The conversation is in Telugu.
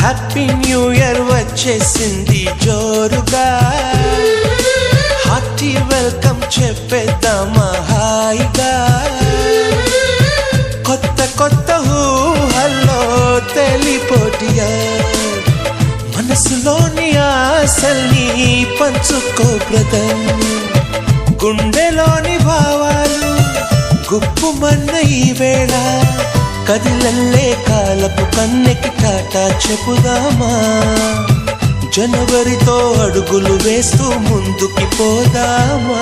హ్యాపీ న్యూ ఇయర్ వచ్చేసింది జోరుగా, హార్టీ వెల్కమ్ చెప్పేద్దామా హాయిగా. కొత్త కొత్త ఊహల్లో తెలిపోటియా, మనసులోని ఆశల్ని పంచుకో బ్రదర్. గుండెలోని భావాలు గుప్పుమన్న ఈ వేళ, కదిలల్లే కాలపు కన్నెకి టాటా చెప్పుదామా. జనవరితో అడుగులు వేస్తూ ముందుకి పోదామా.